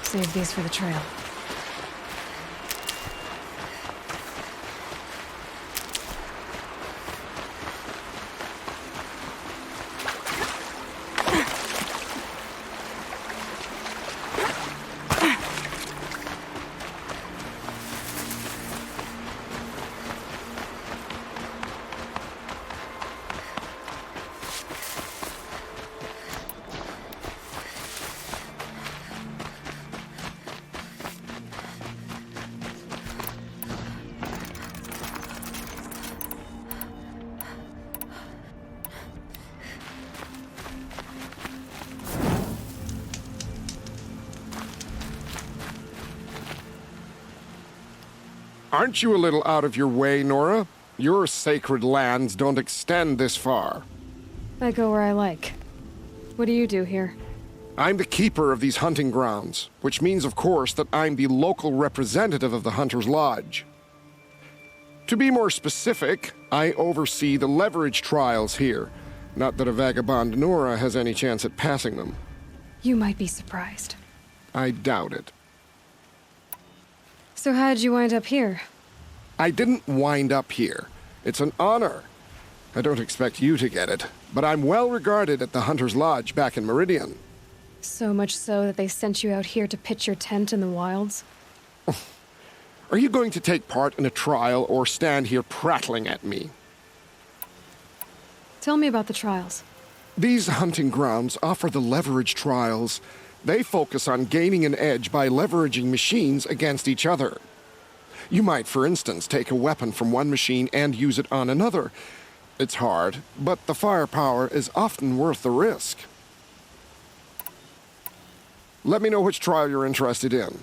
Save these for the trail. Aren't you a little out of your way, Nora? Your sacred lands don't extend this far. I go where I like. What do you do here? I'm the keeper of these hunting grounds, which means, of course, that I'm the local representative of the Hunter's Lodge. To be more specific, I oversee the leverage trials here. Not that a vagabond Nora has any chance at passing them. You might be surprised. I doubt it. So how'd you wind up here? I didn't wind up here. It's an honor. I don't expect you to get it, but I'm well regarded at the Hunter's Lodge back in Meridian. So much so that they sent you out here to pitch your tent in the wilds? Are you going to take part in a trial or stand here prattling at me? Tell me about the trials. These hunting grounds offer the leverage trials. They focus on gaining an edge by leveraging machines against each other. You might, for instance, take a weapon from one machine and use it on another. It's hard, but the firepower is often worth the risk. Let me know which trial you're interested in.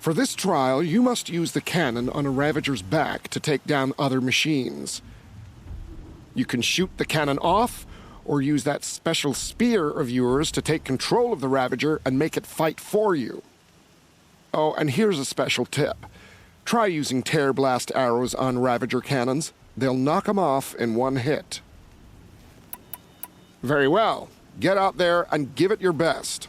For this trial, you must use the cannon on a Ravager's back to take down other machines. You can shoot the cannon off, or use that special spear of yours to take control of the Ravager and make it fight for you. Oh, and here's a special tip. Try using tear blast arrows on Ravager cannons. They'll knock them off in one hit. Very well. Get out there and give it your best.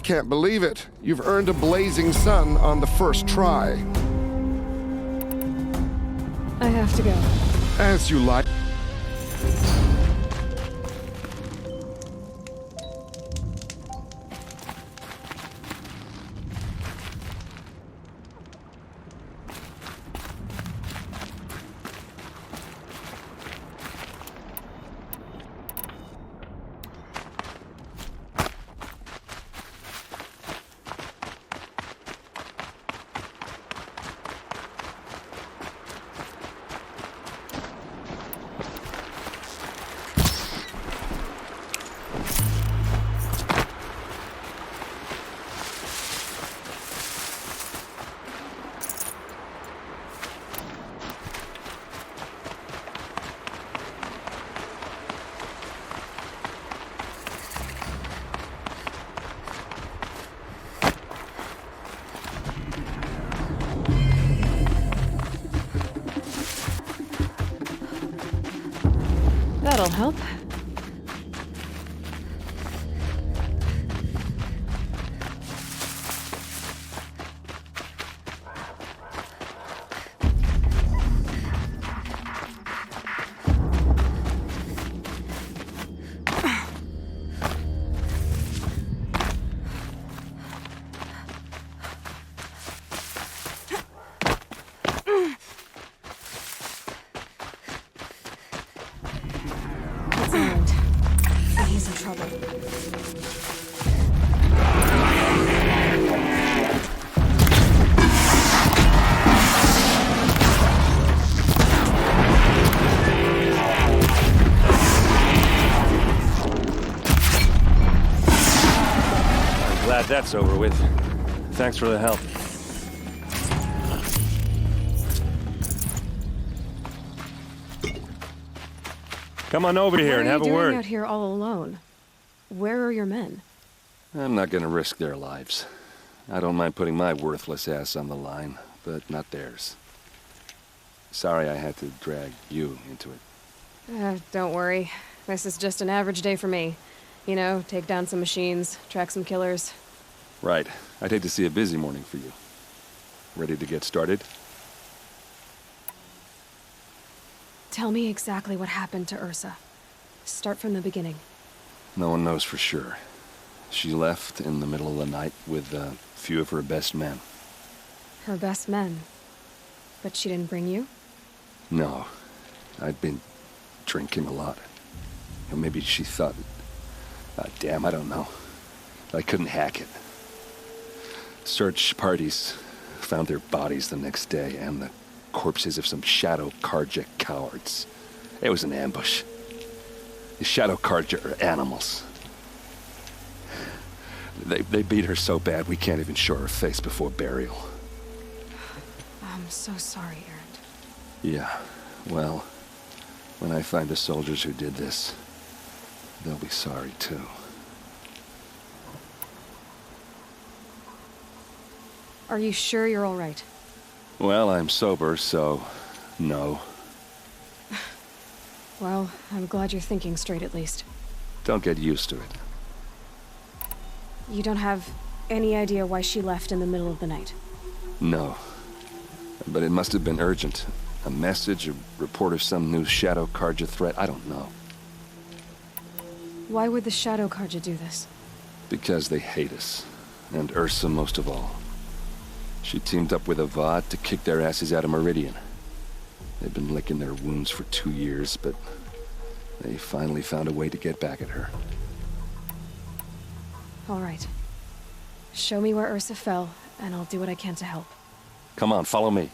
can't believe it. You've earned a blazing sun on the first try. I have to go. As you like. That'll help. He's in trouble. I'm glad that's over with. Thanks for the help. Come on over here and have a What are you doing word. out here all alone? Where are your men? I'm not gonna risk their lives. I don't mind putting my worthless ass on the line, but not theirs. Sorry I had to drag you into it. Don't worry. This is just an average day for me. You know, take down some machines, track some killers. Right. I'd hate to see a busy morning for you. Ready to get started? Tell me exactly what happened to Ursa. Start from the beginning. No one knows for sure. She left in the middle of the night with a few of her best men. Her best men. But she didn't bring you? No. I'd been drinking a lot. Or maybe she thought... damn, I don't know. I couldn't hack it. Search parties found their bodies the next day and the corpses of some Shadow Karja cowards. It was an ambush. The Shadow Karja are animals. They beat her so bad we can't even show her face before burial. I'm so sorry, Erend. Yeah, well, when I find the soldiers who did this, they'll be sorry too. Are you sure you're all right? Well, I'm sober, so no. Well, I'm glad you're thinking straight at least. Don't get used to it. You don't have any idea why she left in the middle of the night? No. But it must have been urgent. A message, a report of some new Shadow Karja threat, I don't know. Why would the Shadow Karja do this? Because they hate us. And Ursa most of all. She teamed up with Avad to kick their asses out of Meridian. They've been licking their wounds for 2 years, but they finally found a way to get back at her. All right. Show me where Ursa fell, and I'll do what I can to help. Come on, follow me.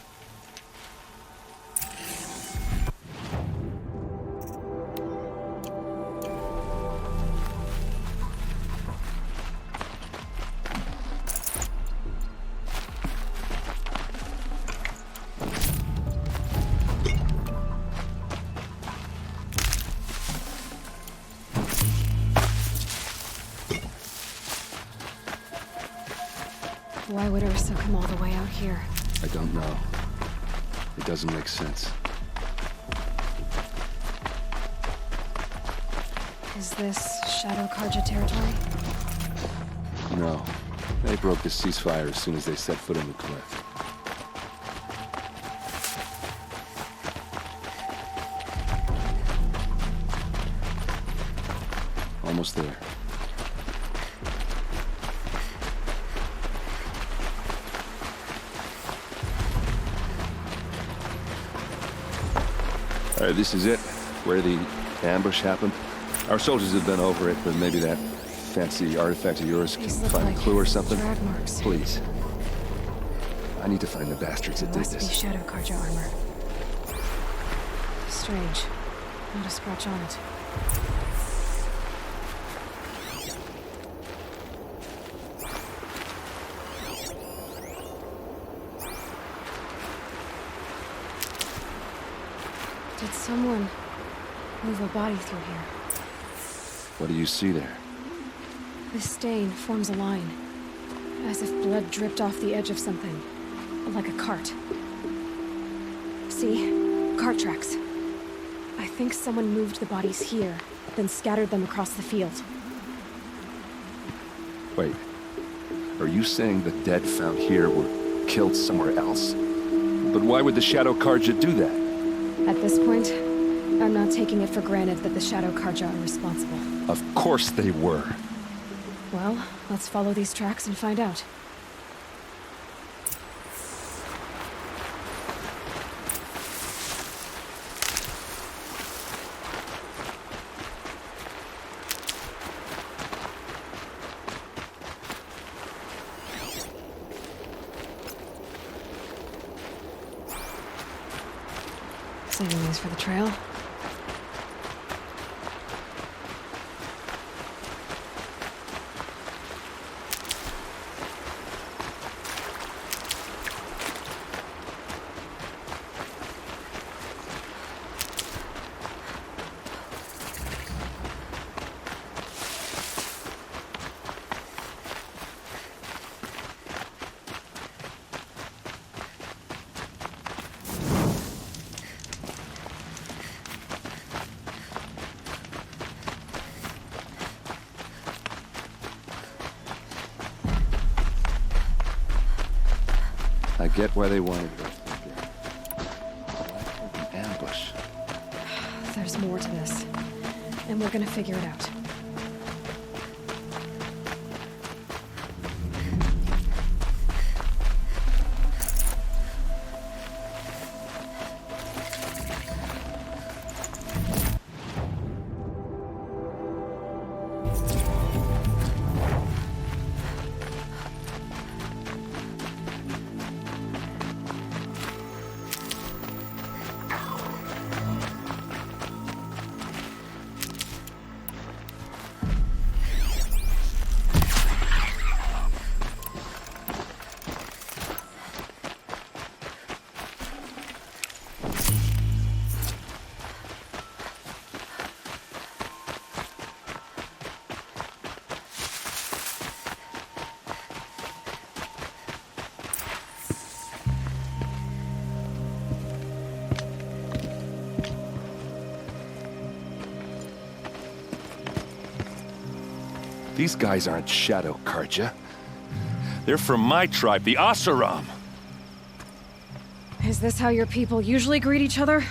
Why would Ursa come all the way out here? I don't know. It doesn't make sense. Is this Shadow Karja territory? No. They broke the ceasefire as soon as they set foot on the cliff. Almost there. All right, this is it. Where the ambush happened. Our soldiers have been over it, but maybe that fancy artifact of yours can These look find like a clue or something. drag marks. Please. I need to find the bastards that It did must be this. shadow Karja armor. Strange. Not a scratch on it. Did someone move a body through here? What do you see there? This stain forms a line, as if blood dripped off the edge of something, like a cart. See? Cart tracks. I think someone moved the bodies here, then scattered them across the field. Wait. Are you saying the dead found here were killed somewhere else? But why would the Shadow Karja do that? At this point, I'm not taking it for granted that the Shadow Karja are responsible. Of course they were. Well, let's follow these tracks and find out. Saving these for the trail. I get why they wanted this. An ambush. There's more to this, and we're gonna figure it out. These guys aren't Shadow Karja. They're from my tribe, the Asaram. Is this how your people usually greet each other?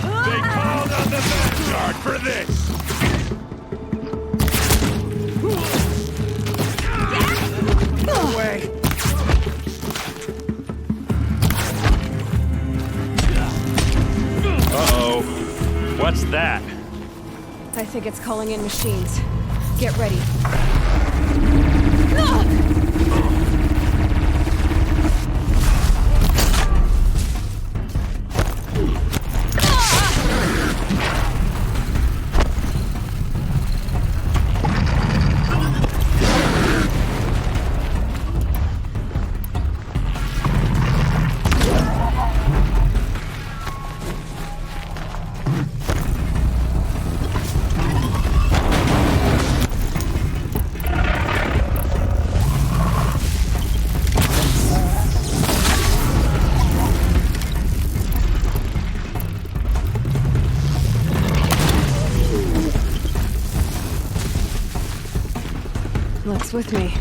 They called on the Vanguard for this! No way! Uh-oh. What's that? I think it's calling in machines. Get ready. with me.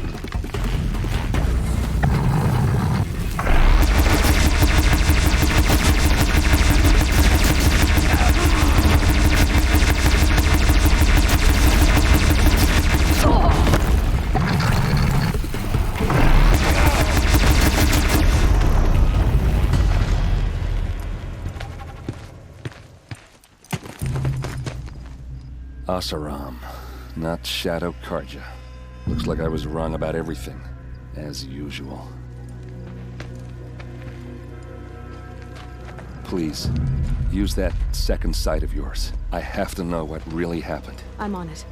Asaram, not Shadow Karja. Looks like I was wrong about everything, as usual. Please, use that second sight of yours. I have to know what really happened. I'm on it.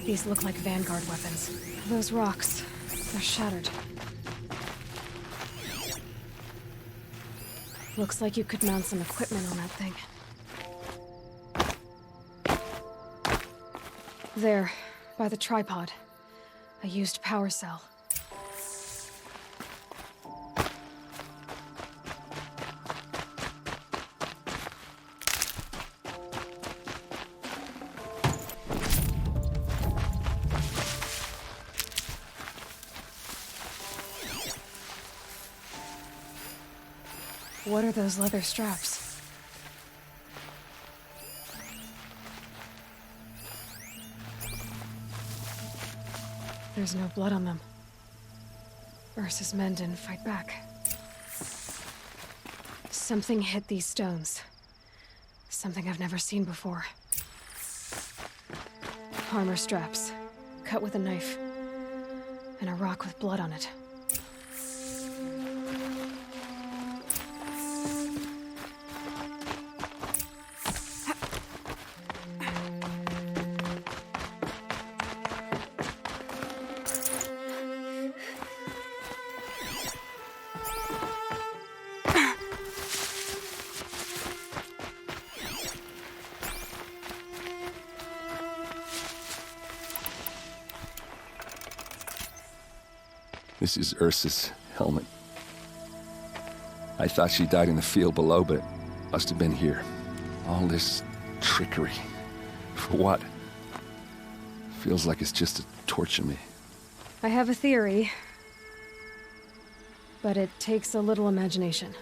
These look like Vanguard weapons. Those rocks, they're shattered. Looks like you could mount some equipment on that thing. There, by the tripod. A used power cell. What are those leather straps? There's no blood on them. Ursa's men didn't fight back. Something hit these stones. Something I've never seen before. Armor straps, cut with a knife, and a rock with blood on it. This is Ursa's helmet. I thought she died in the field below, but it must have been here. All this trickery. For what? Feels like it's just to torture me. I have a theory, but it takes a little imagination.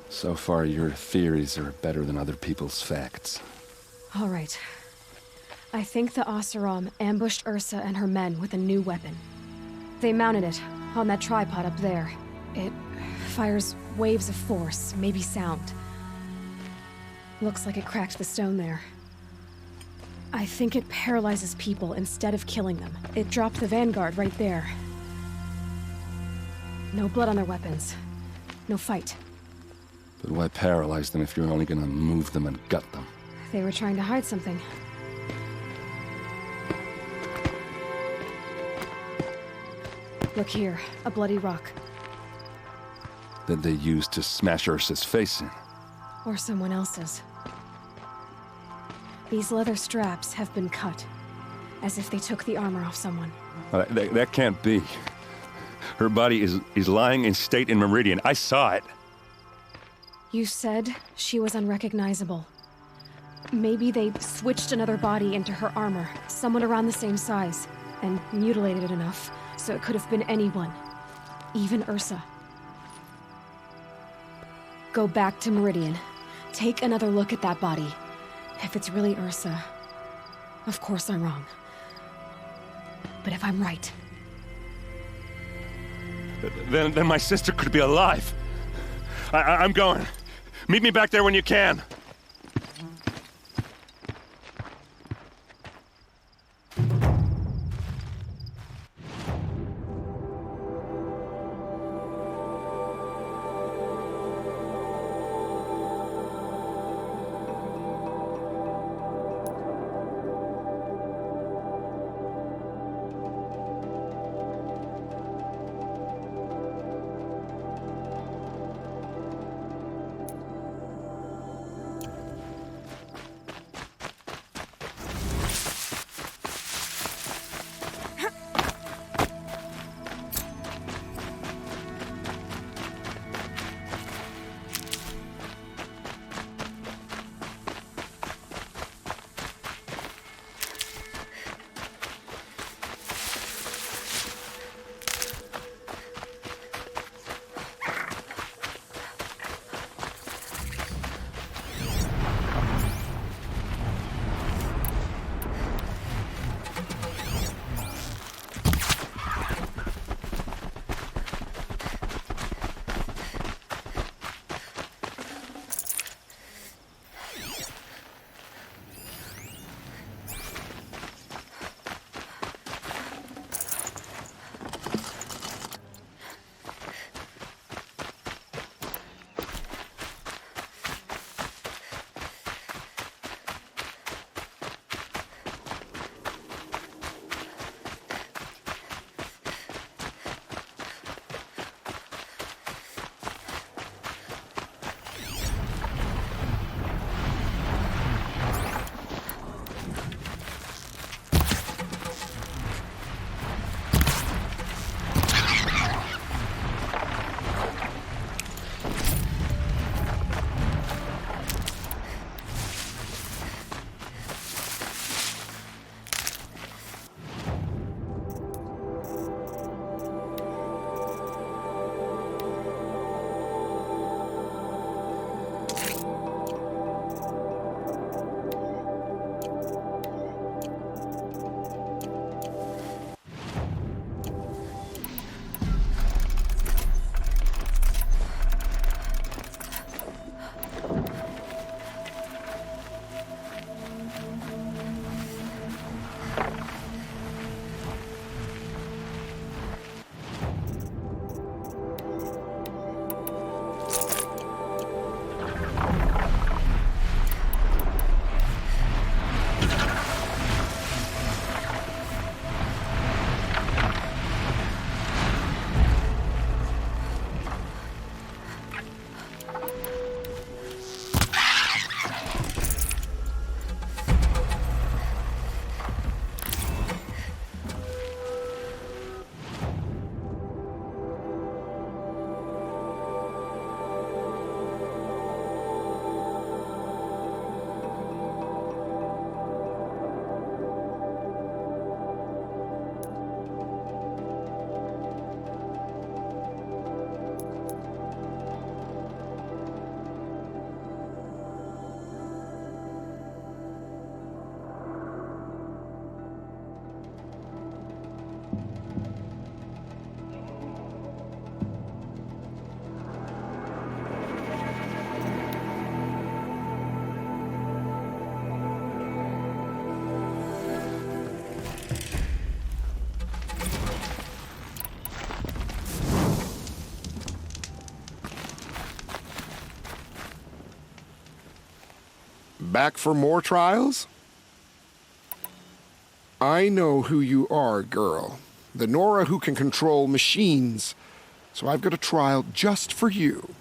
So far, your theories are better than other people's facts. All right. I think the Oseram ambushed Ursa and her men with a new weapon. They mounted it on that tripod up there. It fires waves of force, maybe sound. Looks like it cracked the stone there. I think it paralyzes people instead of killing them. It dropped the Vanguard right there. No blood on their weapons. No fight. But why paralyze them if you're only gonna move them and gut them? They were trying to hide something. Look here, a bloody rock. That they used to smash Ursa's face in. Or someone else's. These leather straps have been cut, as if they took the armor off someone. That can't be. Her body is lying in state in Meridian. I saw it. You said she was unrecognizable. Maybe they switched another body into her armor, someone around the same size, and mutilated it enough so it could have been anyone, even Ursa. Go back to Meridian. Take another look at that body. If it's really Ursa, of course I'm wrong. But if I'm right... Then my sister could be alive. I'm going. Meet me back there when you can. Back for more trials? I know who you are, girl. The Nora who can control machines. So I've got a trial just for you.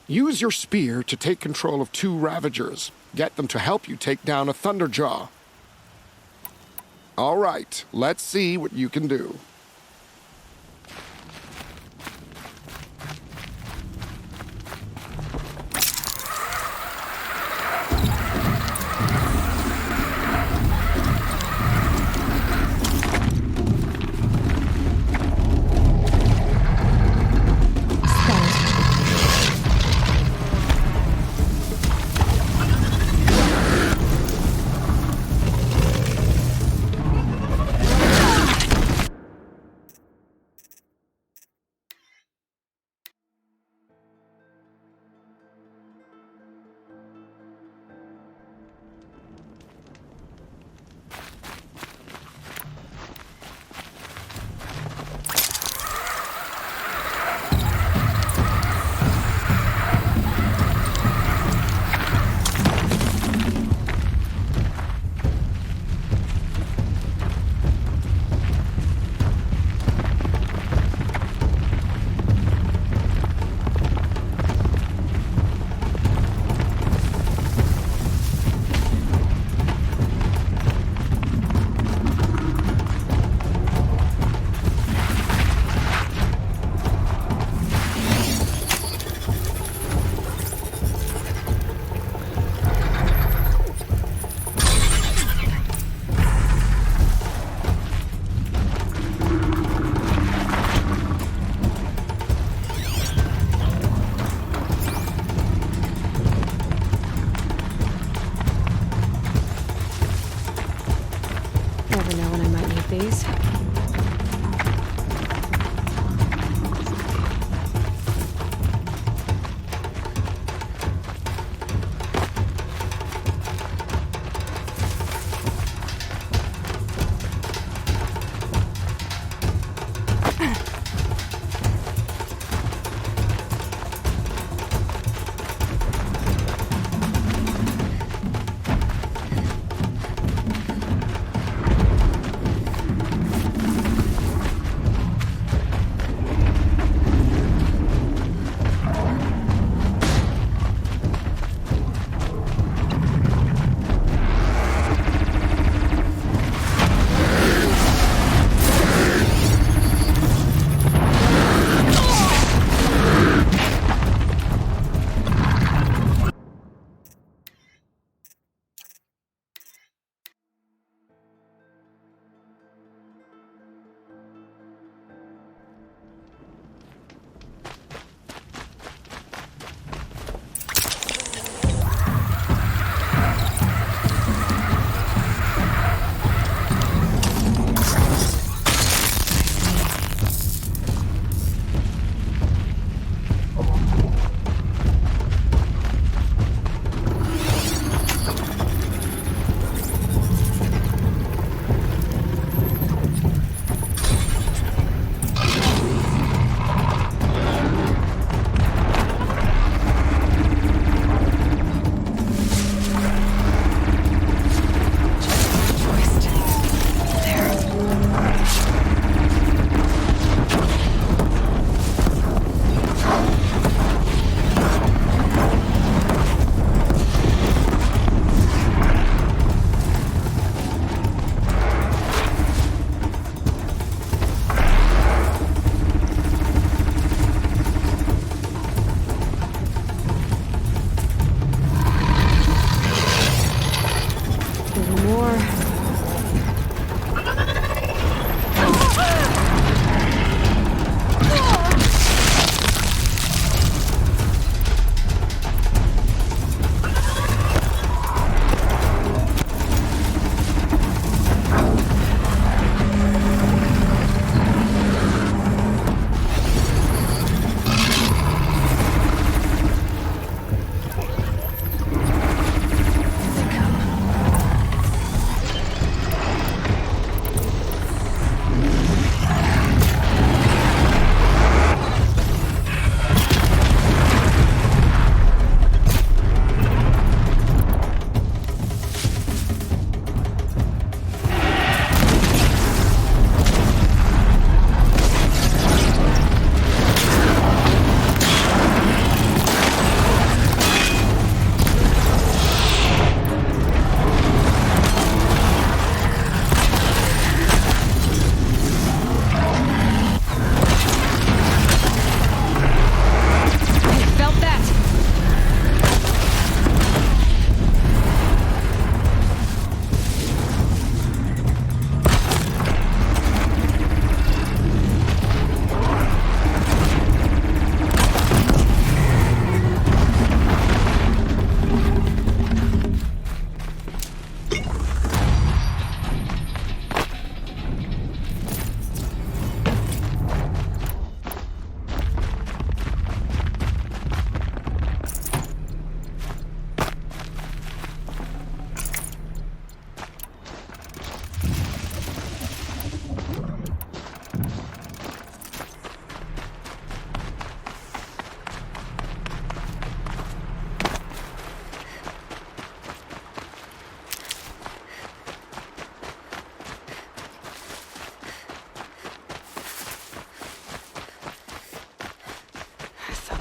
Use your spear to take control of 2 Ravagers. Get them to help you take down a Thunderjaw. All right, let's see what you can do.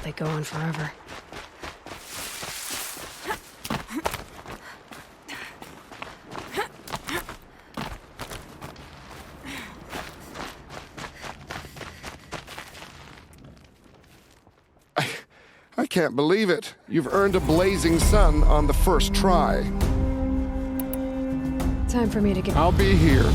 they go on forever. I can't believe it. You've earned a blazing sun on the first try. Time for me to get... I'll be here.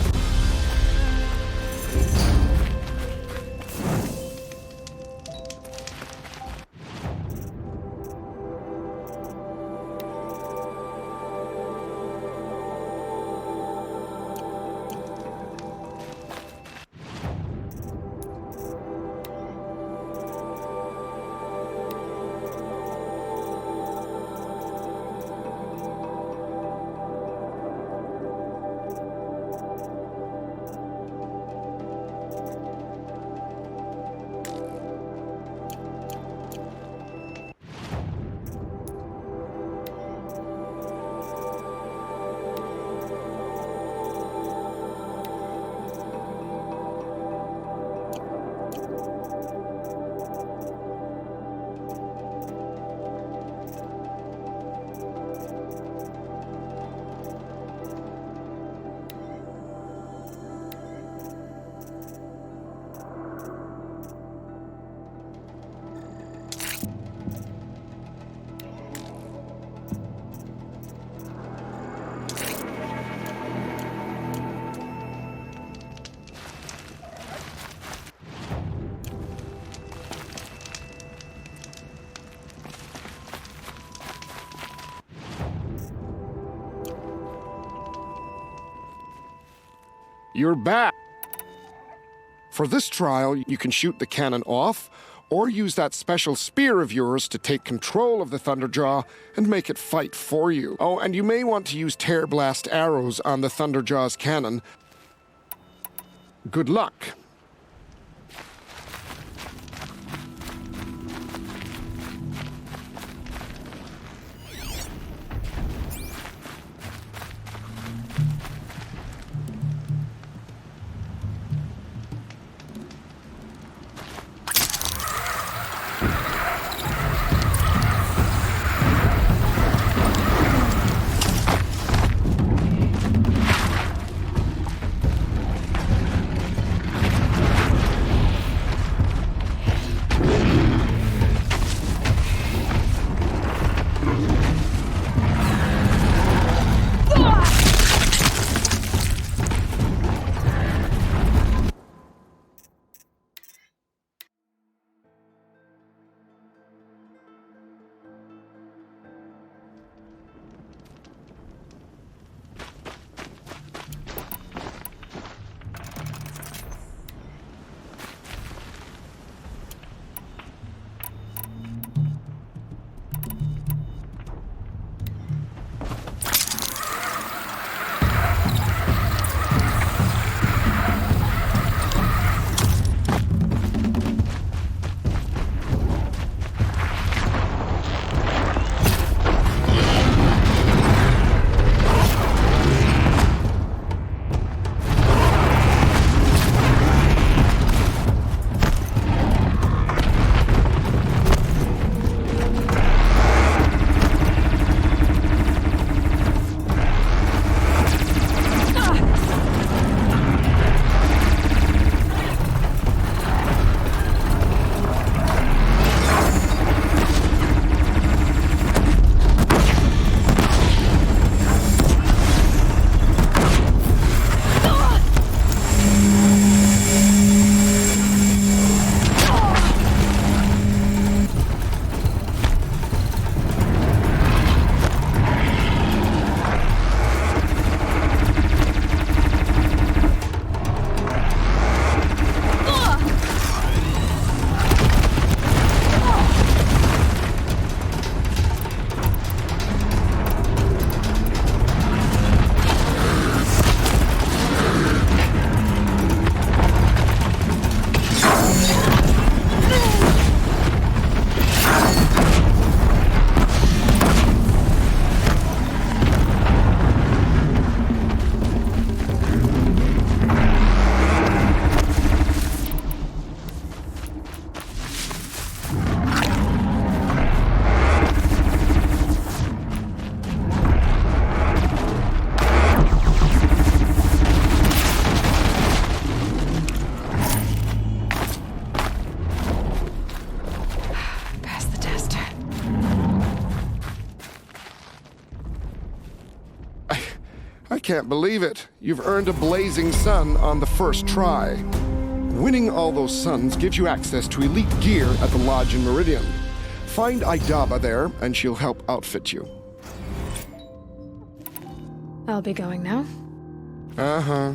You're back. For this trial, you can shoot the cannon off, or use that special spear of yours to take control of the Thunderjaw and make it fight for you. Oh, and you may want to use tear blast arrows on the Thunderjaw's cannon. Good luck. can't believe it. You've earned a blazing sun on the first try. Winning all those suns gives you access to elite gear at the Lodge in Meridian. Find Idaba there, and she'll help outfit you. I'll be going now. Uh-huh.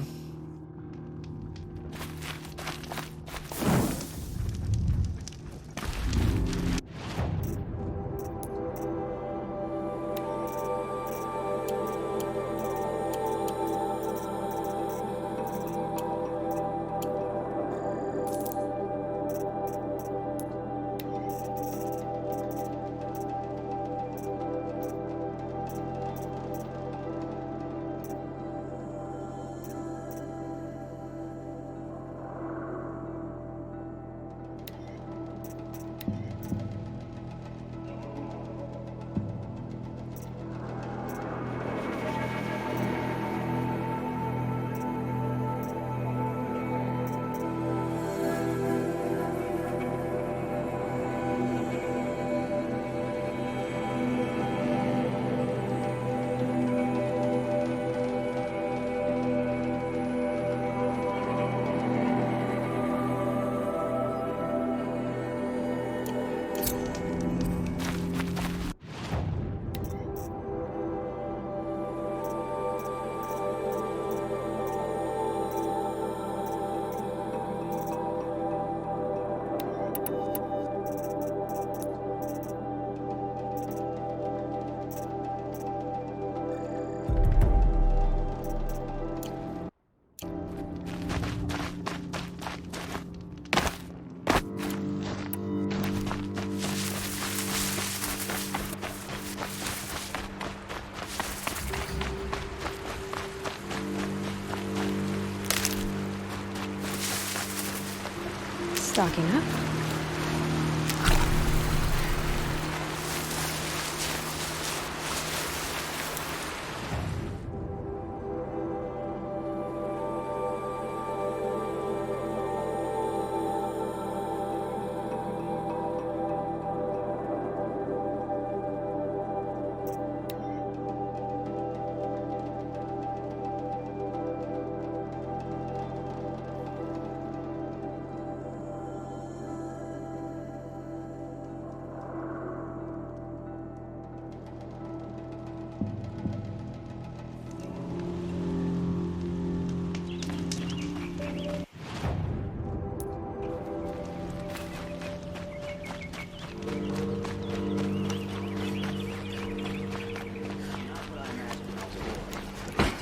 Stocking up.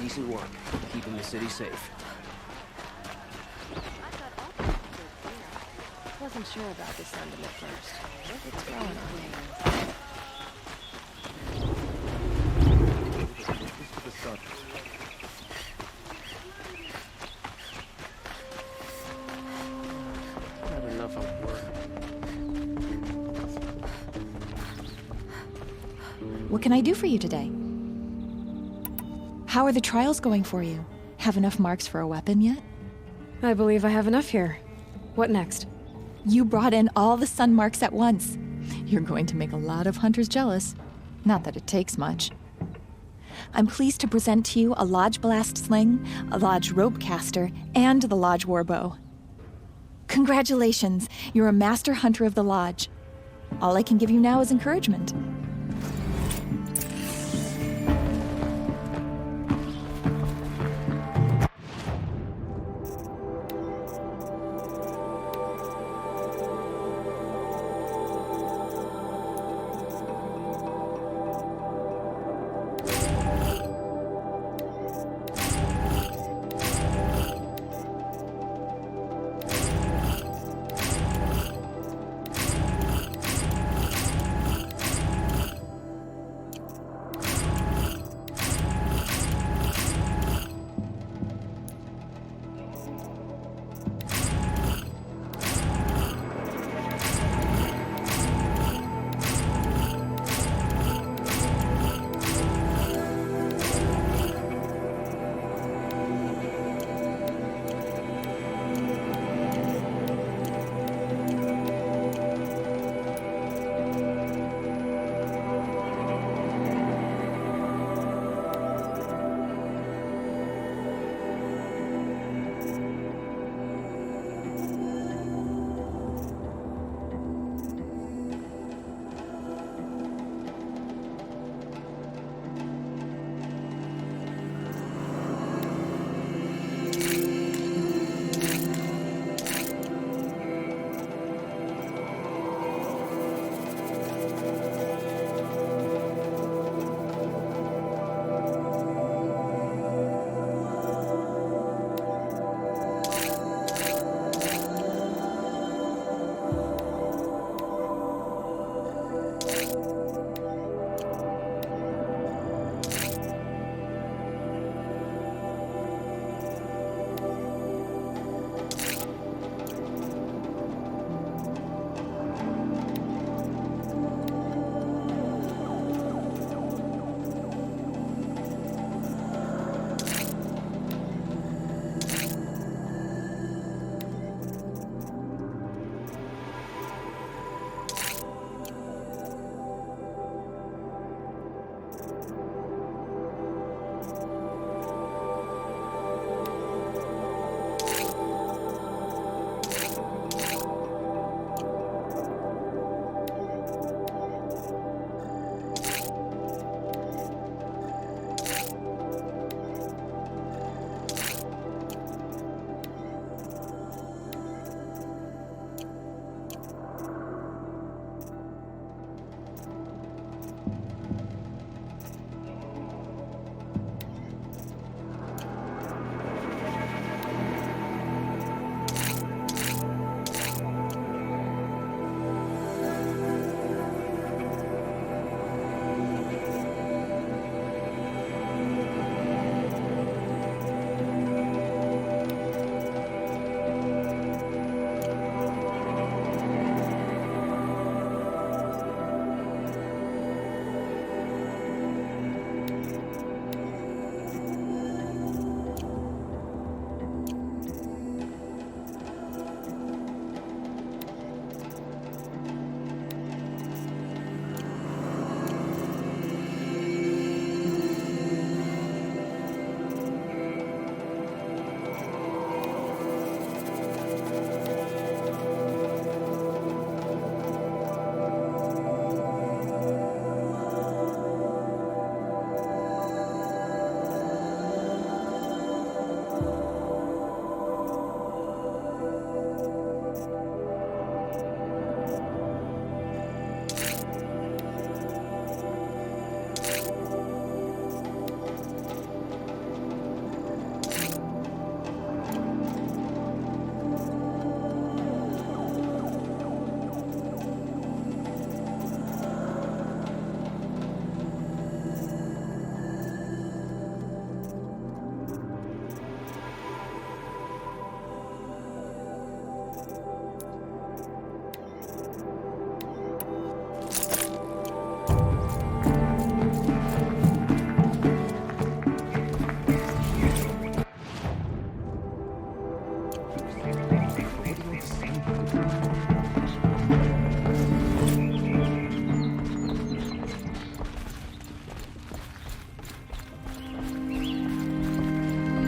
Decent work, keeping the city safe. Wasn't sure about this sentiment first. It's growing on me. Not enough of work. What can I do for you today? How are the trials going for you? Have enough marks for a weapon yet? I believe I have enough here. What next? You brought in all the sun marks at once. You're going to make a lot of hunters jealous. Not that it takes much. I'm pleased to present to you a Lodge Blast Sling, a Lodge Rope Caster, and the Lodge Warbow. Congratulations, you're a master hunter of the Lodge. All I can give you now is encouragement.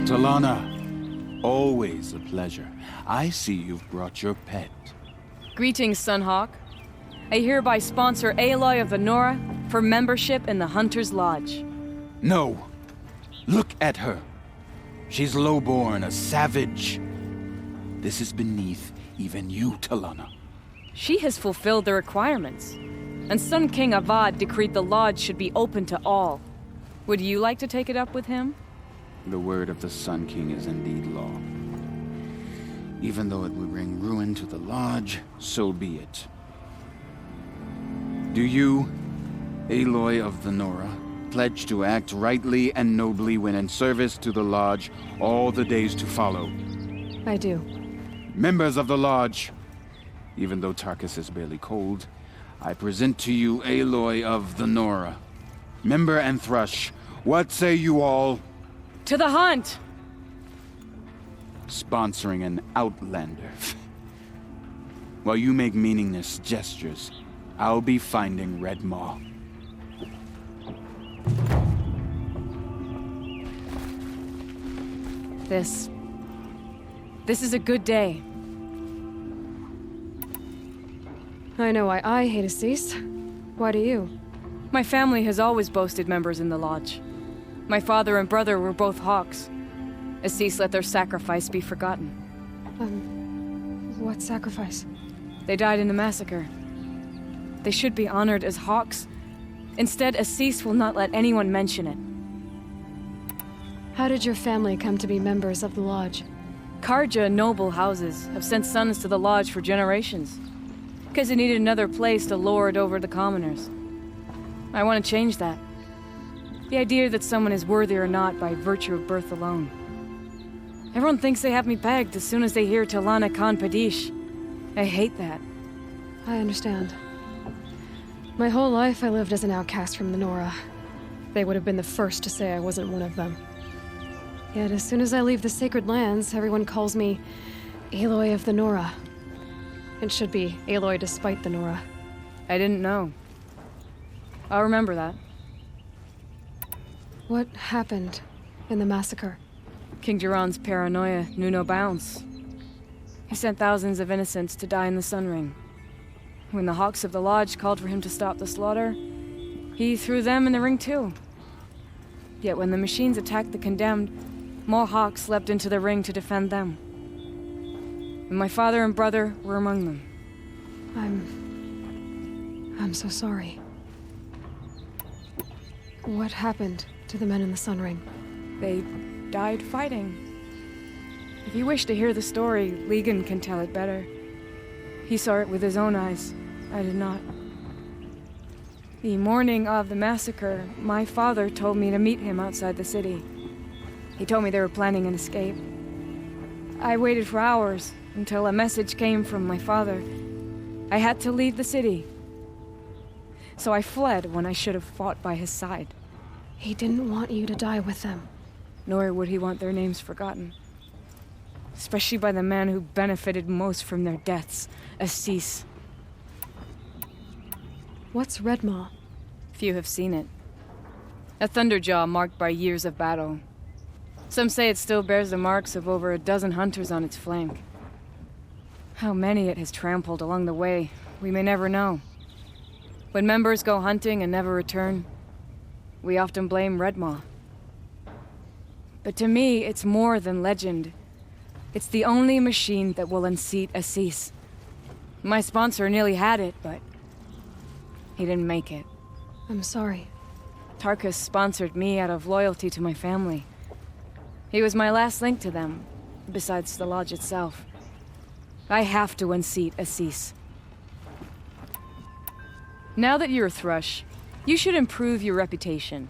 Talana, always a pleasure. I see you've brought your pet. Greetings, Sunhawk. I hereby sponsor Aloy of the Nora for membership in the Hunter's Lodge. No! Look at her! She's lowborn, a savage. This is beneath even you, Talana. She has fulfilled the requirements, and Sun King Avad decreed the Lodge should be open to all. Would you like to take it up with him? The word of the Sun King is indeed law. Even though it would bring ruin to the Lodge, so be it. Do you, Aloy of the Nora, pledge to act rightly and nobly when in service to the Lodge all the days to follow? I do. Members of the Lodge, even though Tarkus is barely cold, I present to you Aloy of the Nora. Member and Thrush, what say you all? To the hunt! Sponsoring an outlander. While you make meaningless gestures, I'll be finding Red Maw. This is a good day. I know why I hate Assis. Why do you? My family has always boasted members in the Lodge. My father and brother were both Hawks. Assis let their sacrifice be forgotten. What sacrifice? They died in the massacre. They should be honored as Hawks. Instead, Assis will not let anyone mention it. How did your family come to be members of the Lodge? Karja noble houses have sent sons to the Lodge for generations. Because they needed another place to lord over the commoners. I want to change that. The idea that someone is worthy or not by virtue of birth alone. Everyone thinks they have me pegged as soon as they hear Talana Khan Padish. I hate that. I understand. My whole life I lived as an outcast from the Nora. They would have been the first to say I wasn't one of them. Yet as soon as I leave the sacred lands, everyone calls me Aloy of the Nora. It should be Aloy despite the Nora. I didn't know. I'll remember that. What happened in the massacre? King Jiran's paranoia knew no bounds. He sent thousands of innocents to die in the Sun Ring. When the Hawks of the Lodge called for him to stop the slaughter, he threw them in the ring too. Yet when the machines attacked the condemned, more Hawks leapt into the ring to defend them. And my father and brother were among them. I'm so sorry. What happened to the men in the Sun Ring? They died fighting. If you wish to hear the story, Legan can tell it better. He saw it with his own eyes. I did not. The morning of the massacre, my father told me to meet him outside the city. He told me they were planning an escape. I waited for hours until a message came from my father. I had to leave the city. So I fled when I should have fought by his side. He didn't want you to die with them. Nor would he want their names forgotten. Especially by the man who benefited most from their deaths, Assis. What's Red Maw? Few have seen it. A thunderjaw marked by years of battle. Some say it still bears the marks of over a dozen hunters on its flank. How many it has trampled along the way, we may never know. When members go hunting and never return, we often blame Red Maw. But to me, it's more than legend. It's the only machine that will unseat Assis. My sponsor nearly had it, but he didn't make it. I'm sorry. Tarkus sponsored me out of loyalty to my family. He was my last link to them, besides the Lodge itself. I have to unseat Assis. Now that you're a Thrush, you should improve your reputation.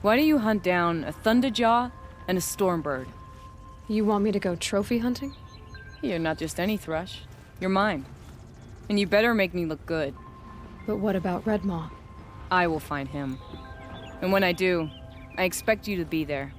Why don't you hunt down a Thunderjaw and a Stormbird? You want me to go trophy hunting? You're not just any Thrush. You're mine. And you better make me look good. But what about Red Maw? I will find him. And when I do, I expect you to be there.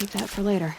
Keep that for later.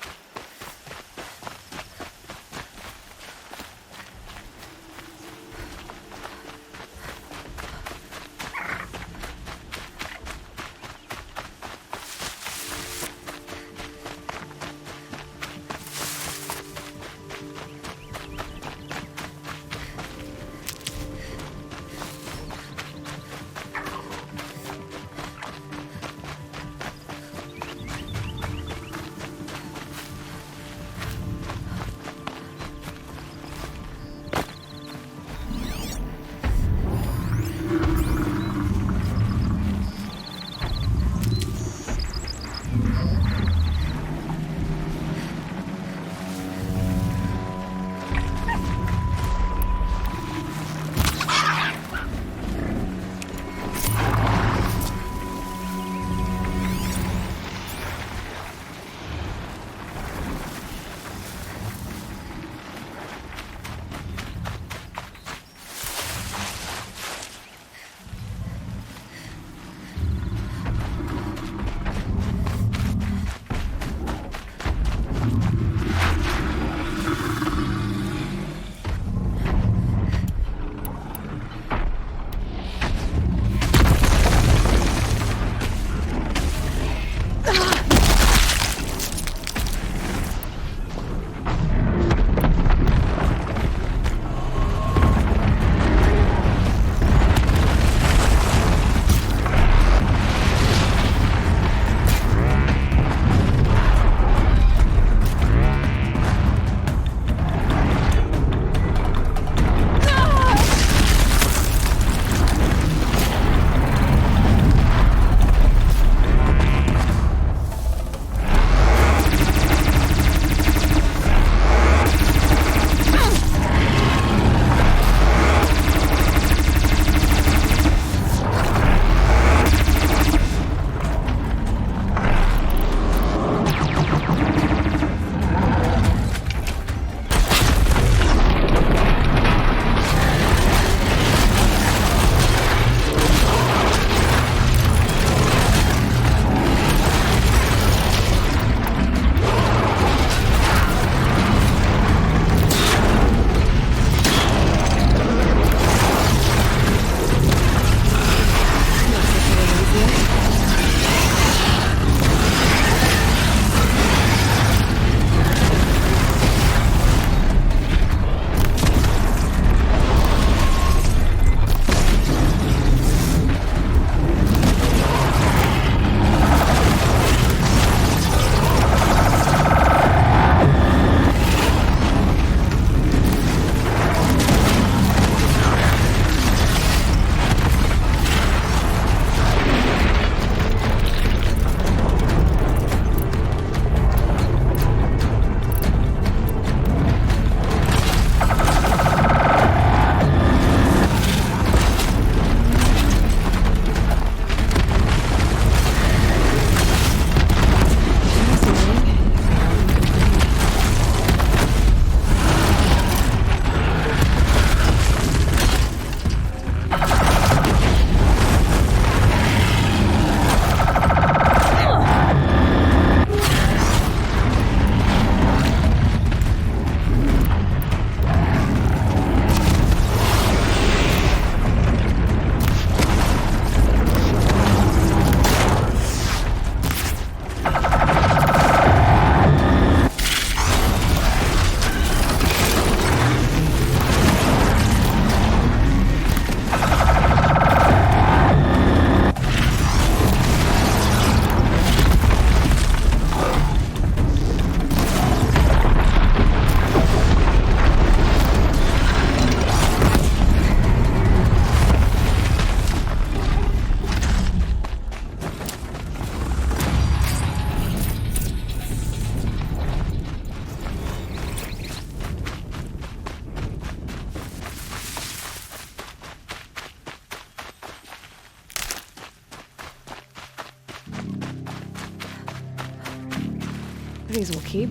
These will keep.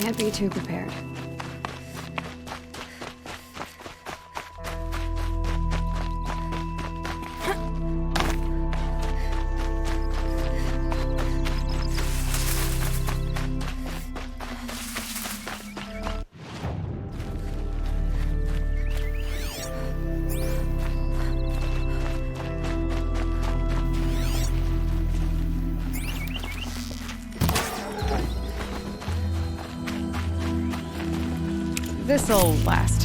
Can't be too prepared. This'll last.